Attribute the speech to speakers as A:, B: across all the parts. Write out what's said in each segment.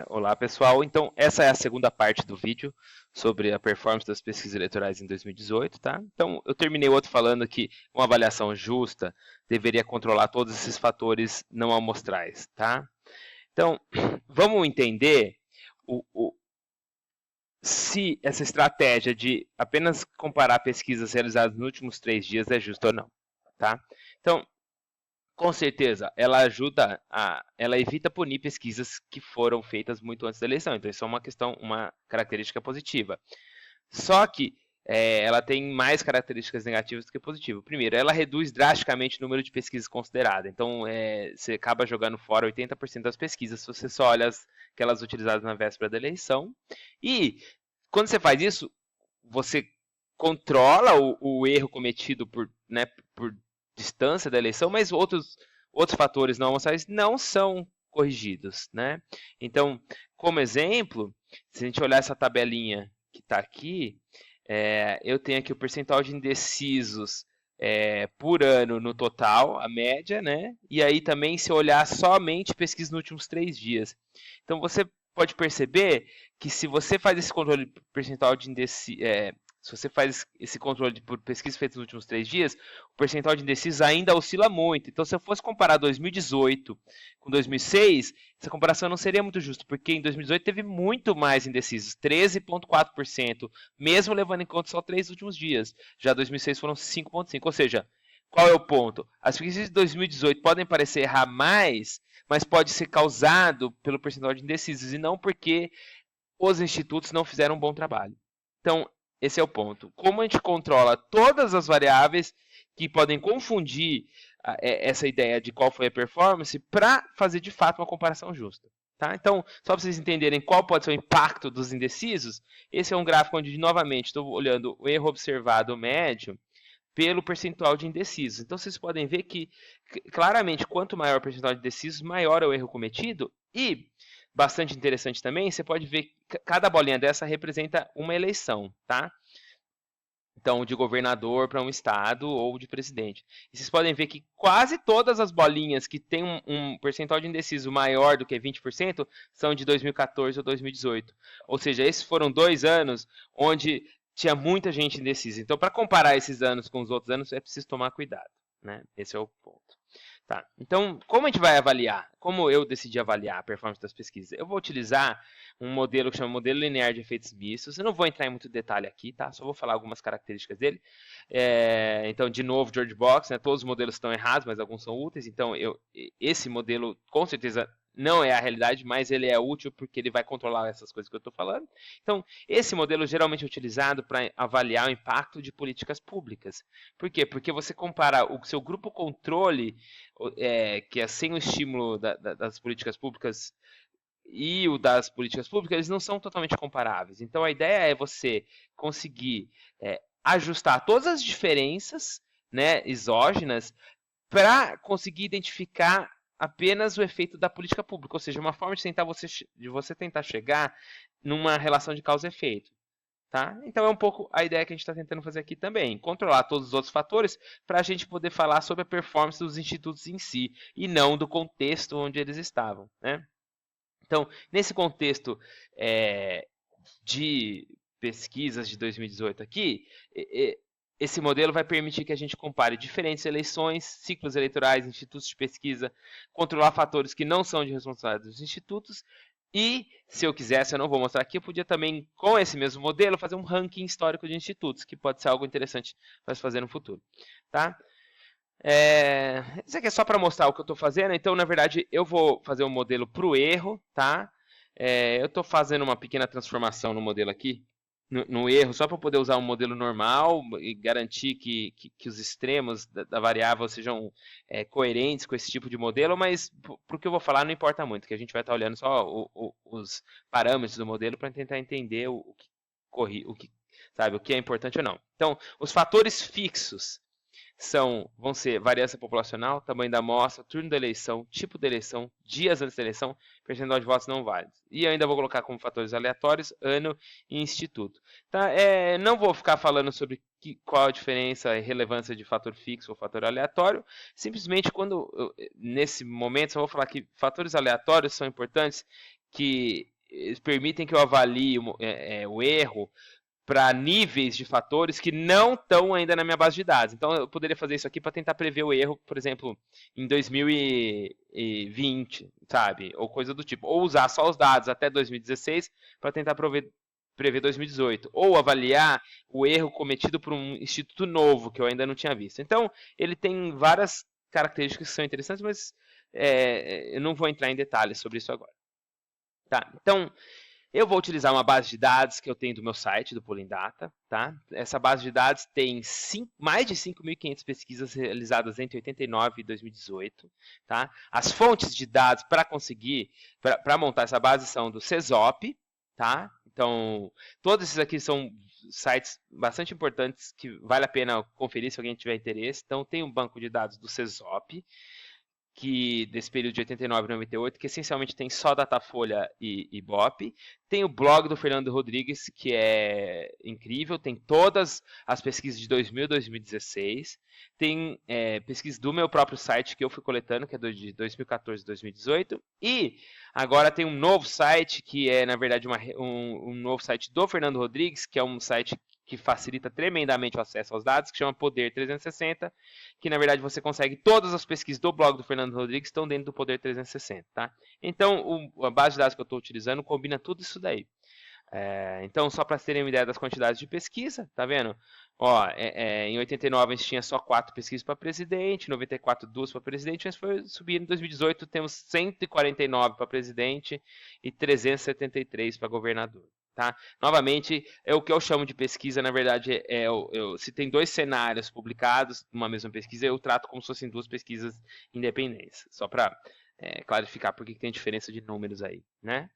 A: Olá, pessoal. Então, essa é a segunda parte do vídeo sobre a performance das pesquisas eleitorais em 2018, tá? Então, eu terminei o outro falando que uma avaliação justa deveria controlar todos esses fatores não amostrais, tá? Então, vamos entender se essa estratégia de apenas comparar pesquisas realizadas nos últimos 3 dias é justa ou não, tá? Então, com certeza, ela evita punir pesquisas que foram feitas muito antes da eleição. Então, isso é uma característica positiva. Só que ela tem mais características negativas do que positivas. Primeiro, ela reduz drasticamente o número de pesquisas consideradas. Então, você acaba jogando fora 80% das pesquisas se você só olha aquelas utilizadas na véspera da eleição. E, quando você faz isso, você controla o erro cometido por distância da eleição, mas outros fatores não amostrais não são corrigidos, né? Então, como exemplo, se a gente olhar essa tabelinha que está aqui, eu tenho aqui o percentual de indecisos por ano no total, a média, né? E aí também se olhar somente pesquisa nos últimos 3 dias. Então você pode perceber que se você faz esse controle percentual de indecisos, se você faz esse controle por pesquisas feitas nos últimos 3 dias, o percentual de indecisos ainda oscila muito. Então, se eu fosse comparar 2018 com 2006, essa comparação não seria muito justa, porque em 2018 teve muito mais indecisos, 13,4%, mesmo levando em conta só 3 últimos dias. Já 2006 foram 5,5%. Ou seja, qual é o ponto? As pesquisas de 2018 podem parecer errar mais, mas pode ser causado pelo percentual de indecisos e não porque os institutos não fizeram um bom trabalho. Então, esse é o ponto. Como a gente controla todas as variáveis que podem confundir essa ideia de qual foi a performance para fazer de fato uma comparação justa. Tá? Então, só para vocês entenderem qual pode ser o impacto dos indecisos, esse é um gráfico onde, novamente, estou olhando o erro observado médio pelo percentual de indecisos. Então, vocês podem ver que, claramente, quanto maior o percentual de indecisos, maior é o erro cometido. E, bastante interessante também, você pode ver que cada bolinha dessa representa uma eleição, tá? Então, de governador para um estado ou de presidente. E vocês podem ver que quase todas as bolinhas que têm um percentual de indeciso maior do que 20% são de 2014 ou 2018. Ou seja, esses foram 2 anos onde tinha muita gente indecisa. Então, para comparar esses anos com os outros anos, é preciso tomar cuidado, né? Esse é o ponto. Tá. Então, como a gente vai avaliar? Como eu decidi avaliar a performance das pesquisas? Eu vou utilizar um modelo que chama modelo linear de efeitos mistos. Eu não vou entrar em muito detalhe aqui, tá? Só vou falar algumas características dele. Então, de novo, George Box, né? Todos os modelos estão errados, mas alguns são úteis. Então, esse modelo, com certeza, não é a realidade, mas ele é útil porque ele vai controlar essas coisas que eu estou falando. Então, esse modelo geralmente é utilizado para avaliar o impacto de políticas públicas. Por quê? Porque você compara o seu grupo controle, que é sem o estímulo das políticas públicas, e o das políticas públicas, eles não são totalmente comparáveis. Então, a ideia é você conseguir ajustar todas as diferenças, né, exógenas para conseguir identificar apenas o efeito da política pública, ou seja, uma forma de você tentar chegar numa relação de causa e efeito. Tá? Então é um pouco a ideia que a gente está tentando fazer aqui também, controlar todos os outros fatores para a gente poder falar sobre a performance dos institutos em si e não do contexto onde eles estavam. Né? Então, nesse contexto de pesquisas de 2018 aqui, esse modelo vai permitir que a gente compare diferentes eleições, ciclos eleitorais, institutos de pesquisa, controlar fatores que não são de responsabilidade dos institutos e, se eu quisesse, eu não vou mostrar aqui, eu podia também, com esse mesmo modelo, fazer um ranking histórico de institutos, que pode ser algo interessante para se fazer no futuro. Tá? Isso aqui é só para mostrar o que eu estou fazendo, então, na verdade, eu vou fazer um modelo para o erro, tá? Eu estou fazendo uma pequena transformação no modelo aqui, no erro, só para poder usar um modelo normal e garantir que os extremos da variável sejam coerentes com esse tipo de modelo, mas para o que eu vou falar não importa muito, que a gente vai estar olhando só os parâmetros do modelo para tentar entender o que é importante ou não. Então, os fatores fixos vão ser variância populacional, tamanho da amostra, turno da eleição, tipo da eleição, dias antes da eleição, percentual de votos não válidos. E eu ainda vou colocar como fatores aleatórios, ano e instituto. Tá? Não vou ficar falando sobre qual a diferença e relevância de fator fixo ou fator aleatório. Simplesmente, nesse momento, só vou falar que fatores aleatórios são importantes que permitem que eu avalie o erro para níveis de fatores que não estão ainda na minha base de dados. Então, eu poderia fazer isso aqui para tentar prever o erro, por exemplo, em 2020, sabe? Ou coisa do tipo. Ou usar só os dados até 2016 para tentar prever 2018. Ou avaliar o erro cometido por um instituto novo que eu ainda não tinha visto. Então, ele tem várias características que são interessantes, mas eu não vou entrar em detalhes sobre isso agora. Tá? Então, eu vou utilizar uma base de dados que eu tenho do meu site, do Pulling Data. Tá? Essa base de dados tem mais de 5.500 pesquisas realizadas entre 89 e 2018. Tá? As fontes de dados para montar essa base são do CESOP. Tá? Então, todos esses aqui são sites bastante importantes que vale a pena conferir se alguém tiver interesse. Então, tem um banco de dados do CESOP, desse período de 89 e 98, que essencialmente tem só Datafolha e Ibope. Tem o blog do Fernando Rodrigues, que é incrível, tem todas as pesquisas de 2000 e 2016. Tem pesquisas do meu próprio site que eu fui coletando, que é de 2014 e 2018. E agora tem um novo site, que é, na verdade, um novo site do Fernando Rodrigues, que é um site que facilita tremendamente o acesso aos dados, que chama Poder 360, que na verdade você consegue todas as pesquisas do blog do Fernando Rodrigues estão dentro do Poder 360, tá? Então, a base de dados que eu estou utilizando combina tudo isso daí. Então, só para terem uma ideia das quantidades de pesquisa, tá vendo? Ó, em 89 a gente tinha só 4 pesquisas para presidente, em 94 2 para presidente, mas foi subindo. Em 2018 temos 149 para presidente e 373 para governador. Tá? Novamente, o que eu chamo de pesquisa, na verdade, se tem 2 cenários publicados numa mesma pesquisa, eu trato como se fossem 2 pesquisas independentes. Só para clarificar por que tem diferença de números aí, né?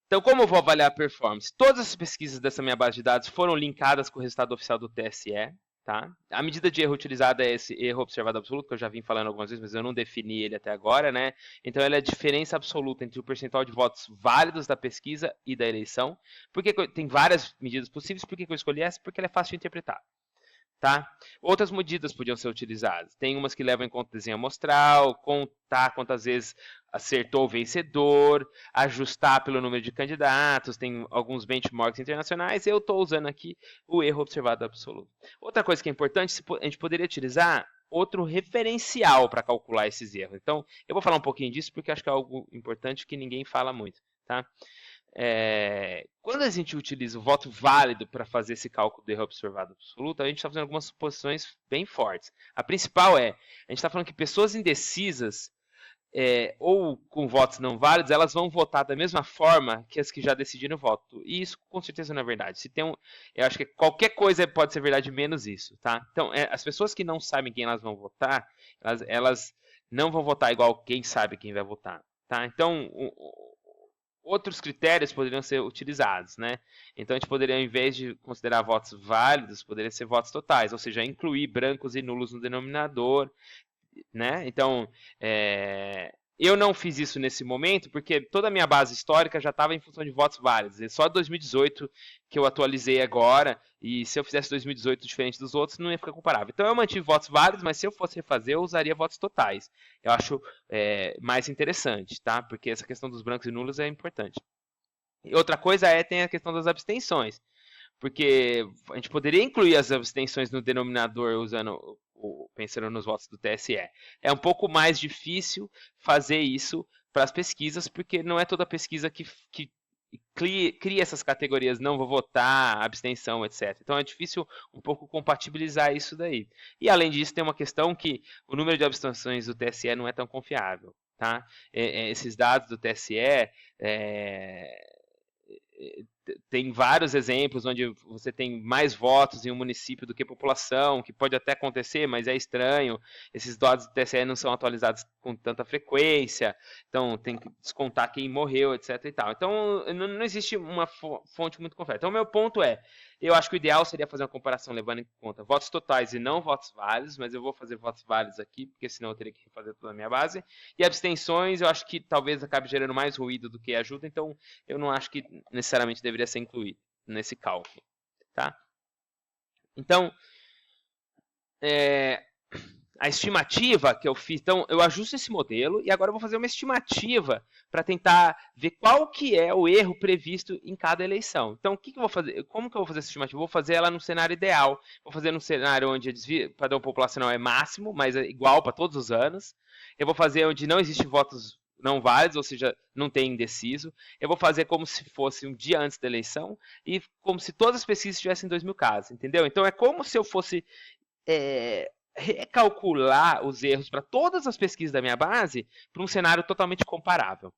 A: Então, como eu vou avaliar a performance? Todas as pesquisas dessa minha base de dados foram linkadas com o resultado oficial do TSE. Tá? A medida de erro utilizada é esse erro observado absoluto, que eu já vim falando algumas vezes, mas eu não defini ele até agora, né? Então, ela é a diferença absoluta entre o percentual de votos válidos da pesquisa e da eleição. Tem várias medidas possíveis. Por que eu escolhi essa? Porque ela é fácil de interpretar. Tá? Outras medidas podiam ser utilizadas. Tem umas que levam em conta o desenho amostral, contar quantas vezes acertou o vencedor, ajustar pelo número de candidatos, tem alguns benchmarks internacionais. Eu estou usando aqui o erro observado absoluto. Outra coisa que é importante, a gente poderia utilizar outro referencial para calcular esses erros. Então, eu vou falar um pouquinho disso porque acho que é algo importante que ninguém fala muito. Tá? Quando a gente utiliza o voto válido para fazer esse cálculo do erro observado absoluto, a gente está fazendo algumas suposições bem fortes. A principal a gente está falando que pessoas indecisas ou com votos não válidos, elas vão votar da mesma forma que as que já decidiram o voto. E isso com certeza não é verdade. Eu acho que qualquer coisa pode ser verdade menos isso, tá? Então, as pessoas que não sabem quem elas vão votar, elas não vão votar igual quem sabe quem vai votar, tá? Então, outros critérios poderiam ser utilizados, né? Então a gente poderia, ao invés de considerar votos válidos, poderia ser votos totais, ou seja, incluir brancos e nulos no denominador, né? Então, eu não fiz isso nesse momento, porque toda a minha base histórica já estava em função de votos válidos. É só 2018 que eu atualizei agora, e se eu fizesse 2018 diferente dos outros, não ia ficar comparável. Então eu mantive votos válidos, mas se eu fosse refazer, eu usaria votos totais. Eu acho mais interessante, tá? Porque essa questão dos brancos e nulos é importante. E outra coisa tem a questão das abstenções. Porque a gente poderia incluir as abstenções no denominador pensando nos votos do TSE. É um pouco mais difícil fazer isso para as pesquisas, porque não é toda pesquisa que cria essas categorias, não vou votar, abstenção, etc. Então é difícil um pouco compatibilizar isso daí. E além disso, tem uma questão que o número de abstenções do TSE não é tão confiável. Tá? Esses dados do TSE tem vários exemplos onde você tem mais votos em um município do que população, que pode até acontecer, mas é estranho. Esses dados do TSE não são atualizados com tanta frequência, então tem que descontar quem morreu, etc. e tal. Então não existe uma fonte muito confiável. Então o meu ponto eu acho que o ideal seria fazer uma comparação levando em conta votos totais e não votos válidos, mas eu vou fazer votos válidos aqui, porque senão eu teria que refazer toda a minha base. E abstenções, eu acho que talvez acabe gerando mais ruído do que ajuda, então eu não acho que necessariamente deveria ser incluído nesse cálculo. Tá? Então, a estimativa que eu fiz, então eu ajusto esse modelo e agora eu vou fazer uma estimativa para tentar ver qual que é o erro previsto em cada eleição. Então, o que eu vou fazer? Como que eu vou fazer essa estimativa? Eu vou fazer ela no cenário ideal. Vou fazer no cenário onde o padrão populacional é máximo, mas é igual para todos os anos. Eu vou fazer onde não existe votos não válidos, ou seja, não tem indeciso. Eu vou fazer como se fosse um dia antes da eleição e como se todas as pesquisas tivessem 2.000 casos, entendeu? Então é como se eu fosse recalcular os erros para todas as pesquisas da minha base para um cenário totalmente comparável.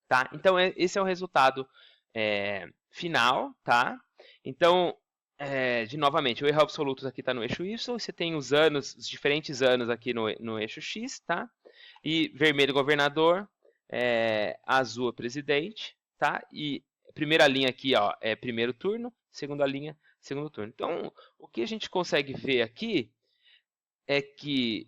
A: Tá? Então, esse é o resultado final. Tá? Então, novamente, o erro absoluto aqui está no eixo Y, você tem os anos, os diferentes anos aqui no eixo X, tá? E vermelho governador, azul presidente, tá? E a primeira linha aqui, ó, é primeiro turno, segunda linha, segundo turno. Então, o que a gente consegue ver aqui é que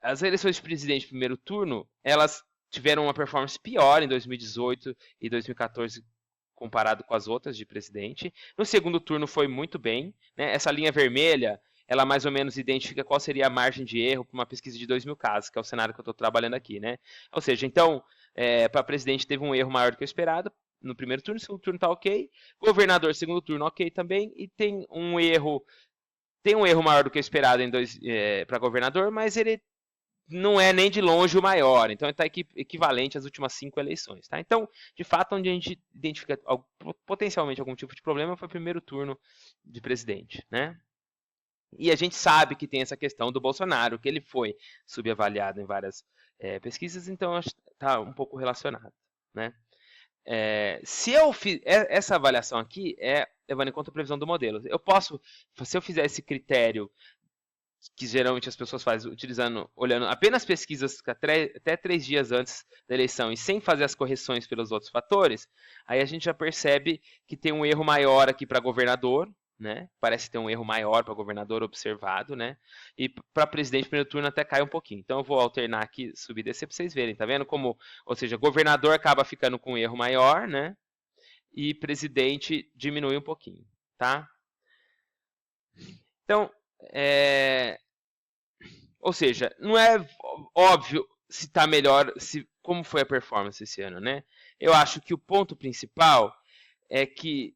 A: as eleições de presidente primeiro turno, elas tiveram uma performance pior em 2018 e 2014 comparado com as outras de presidente. No segundo turno foi muito bem, né? Essa linha vermelha, ela mais ou menos identifica qual seria a margem de erro para uma pesquisa de 2.000 casos, que é o cenário que eu estou trabalhando aqui, né? Ou seja, então, para presidente teve um erro maior do que o esperado no primeiro turno, no segundo turno está ok. Governador, segundo turno, ok também. E tem um erro maior do que o esperado para governador, mas ele não é nem de longe o maior. Então, ele está equivalente às últimas 5 eleições. Tá? Então, de fato, onde a gente identifica potencialmente algum tipo de problema foi o primeiro turno de presidente. Né? E a gente sabe que tem essa questão do Bolsonaro, que ele foi subavaliado em várias pesquisas, então está um pouco relacionado. Né? Se eu fiz essa avaliação aqui, levando em conta a previsão do modelo. Se eu fizer esse critério que geralmente as pessoas fazem olhando apenas pesquisas até 3 dias antes da eleição e sem fazer as correções pelos outros fatores, aí a gente já percebe que tem um erro maior aqui para governador, né? Parece ter um erro maior para governador observado, né? E para presidente primeiro turno até cai um pouquinho. Então eu vou alternar aqui, subir e descer para vocês verem, tá vendo como, ou seja, governador acaba ficando com um erro maior, né? E presidente diminui um pouquinho, tá? Então, ou seja, não é óbvio se está melhor, como foi a performance esse ano, né? Eu acho que o ponto principal é que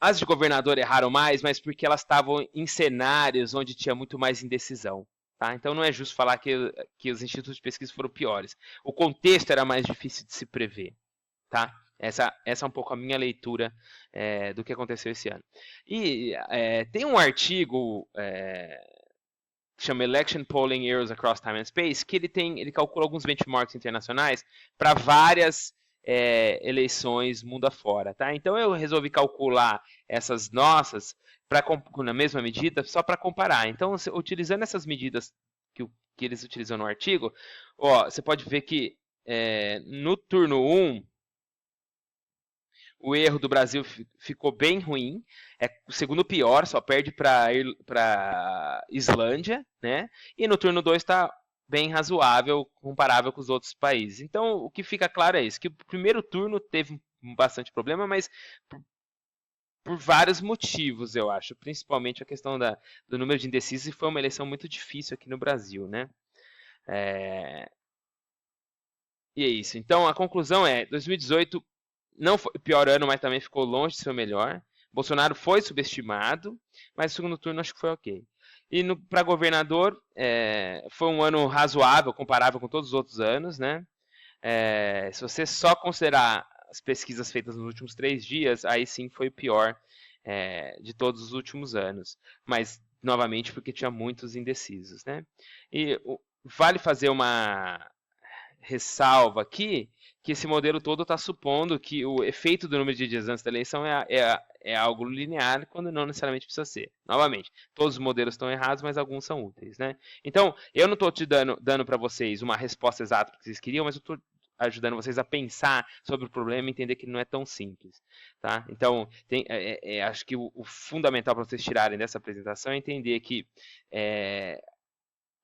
A: as de governador erraram mais, mas porque elas estavam em cenários onde tinha muito mais indecisão. Tá? Então não é justo falar que os institutos de pesquisa foram piores. O contexto era mais difícil de se prever. Tá? Essa é um pouco a minha leitura do que aconteceu esse ano. E tem um artigo que chama Election Polling Errors Across Time and Space, que ele calcula alguns benchmarks internacionais para várias eleições mundo afora. Tá? Então eu resolvi calcular essas nossas na mesma medida, só para comparar. Então, utilizando essas medidas que eles utilizam no artigo, você pode ver que no turno 1, o erro do Brasil ficou bem ruim, é o segundo pior, só perde para Islândia, né? E no turno 2 está bem razoável, comparável com os outros países. Então, o que fica claro é isso, que o primeiro turno teve bastante problema, mas por vários motivos, eu acho. Principalmente a questão do número de indecisos, e foi uma eleição muito difícil aqui no Brasil, né? E é isso. Então, a conclusão é, 2018 não foi o pior ano, mas também ficou longe de ser o melhor. Bolsonaro foi subestimado, mas o segundo turno acho que foi ok. E para governador, foi um ano razoável, comparável com todos os outros anos, né? Se você só considerar as pesquisas feitas nos últimos 3 dias, aí sim foi o pior de todos os últimos anos. Mas, novamente, porque tinha muitos indecisos, né? E vale fazer uma ressalva aqui, que esse modelo todo está supondo que o efeito do número de dias antes da eleição é algo linear, quando não necessariamente precisa ser. Novamente, todos os modelos estão errados, mas alguns são úteis, né? Então, eu não estou te dando para vocês uma resposta exata que vocês queriam, mas eu estou ajudando vocês a pensar sobre o problema e entender que não é tão simples, tá? Então, acho que o fundamental para vocês tirarem dessa apresentação é entender que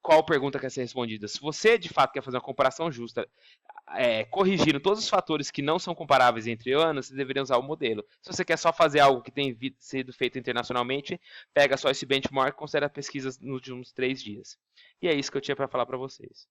A: qual pergunta quer ser respondida. Se você, de fato, quer fazer uma comparação justa, corrigindo todos os fatores que não são comparáveis entre anos, você deveria usar o modelo. Se você quer só fazer algo que tem sido feito internacionalmente, pega só esse benchmark e considera pesquisas nos últimos 3 dias. E é isso que eu tinha para falar para vocês.